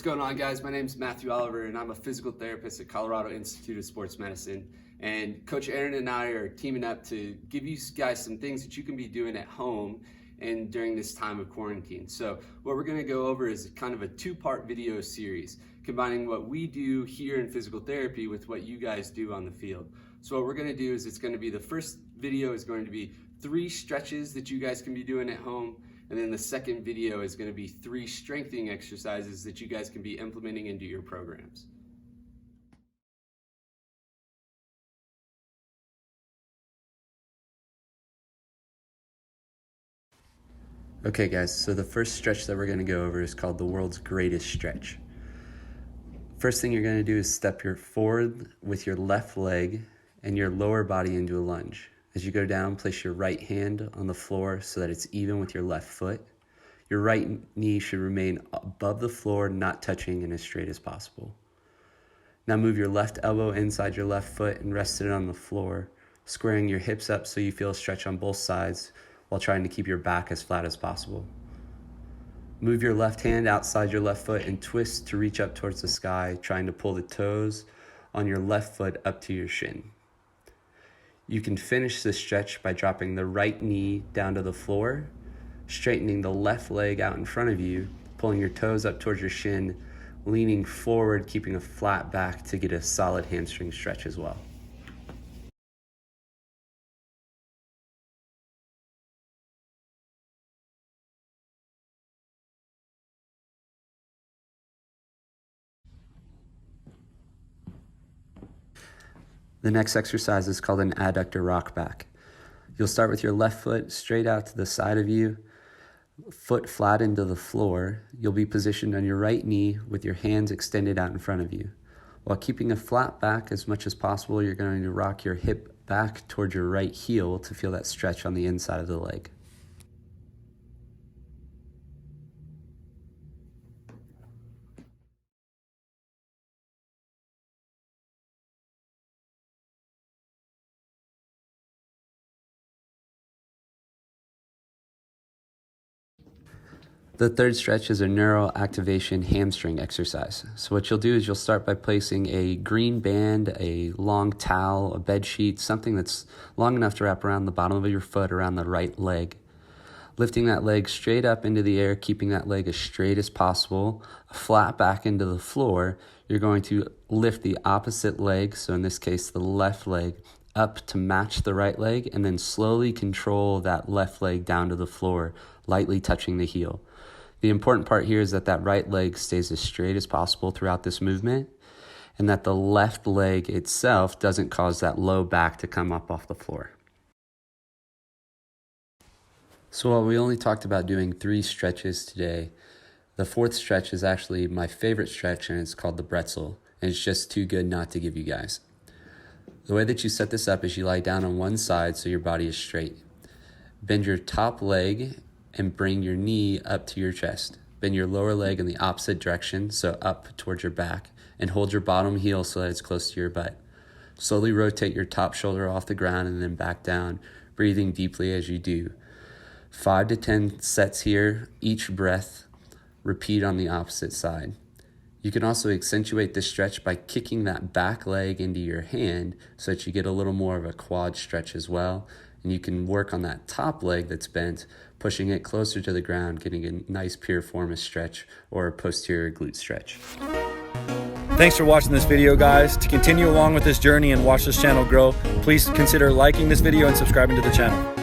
going on, guys? My name is Matthew Oliver, and I'm a physical therapist at Colorado Institute of Sports Medicine. And Coach Aaron and I are teaming up to give you guys some things that you can be doing at home and during this time of quarantine. So what we're going to go over is kind of a two-part video series, combining what we do here in physical therapy with what you guys do on the field. So what we're going to do is it's going to be, the first video is going to be 3 stretches that you guys can be doing at home. And then the second video is going to be 3 strengthening exercises that you guys can be implementing into your programs. Okay guys, so the first stretch that we're going to go over is called the world's greatest stretch. First thing you're going to do is step forward with your left leg and your lower body into a lunge. As you go down, place your right hand on the floor so that it's even with your left foot. Your right knee should remain above the floor, not touching, and as straight as possible. Now move your left elbow inside your left foot and rest it on the floor, squaring your hips up so you feel a stretch on both sides while trying to keep your back as flat as possible. Move your left hand outside your left foot and twist to reach up towards the sky, trying to pull the toes on your left foot up to your shin. You can finish this stretch by dropping the right knee down to the floor, straightening the left leg out in front of you, pulling your toes up towards your shin, leaning forward, keeping a flat back to get a solid hamstring stretch as well. The next exercise is called an Adductor Rockback. You'll start with your left foot straight out to the side of you, foot flat into the floor. You'll be positioned on your right knee with your hands extended out in front of you. While keeping a flat back as much as possible, you're going to rock your hip back towards your right heel to feel that stretch on the inside of the leg. The third stretch is a neural activation hamstring exercise. So what you'll do is you'll start by placing a green band, a long towel, a bed sheet, something that's long enough to wrap around the bottom of your foot around the right leg. Lifting that leg straight up into the air, keeping that leg as straight as possible, flat back into the floor. You're going to lift the opposite leg, so in this case the left leg, up to match the right leg, and then slowly control that left leg down to the floor, lightly touching the heel. The important part here is that that right leg stays as straight as possible throughout this movement, and that the left leg itself doesn't cause that low back to come up off the floor. So while we only talked about doing 3 stretches today, the 4th stretch is actually my favorite stretch, and it's called the Bretzel, and it's just too good not to give you guys. The way that you set this up is you lie down on one side so your body is straight. Bend your top leg and bring your knee up to your chest. Bend your lower leg in the opposite direction, so up towards your back, and hold your bottom heel so that it's close to your butt. Slowly rotate your top shoulder off the ground and then back down, breathing deeply as you do. 5 to 10 sets here, each breath. Repeat on the opposite side. You can also accentuate this stretch by kicking that back leg into your hand so that you get a little more of a quad stretch as well. And you can work on that top leg that's bent, pushing it closer to the ground, getting a nice piriformis stretch or a posterior glute stretch. Thanks for watching this video, guys. To continue along with this journey and watch this channel grow, please consider liking this video and subscribing to the channel.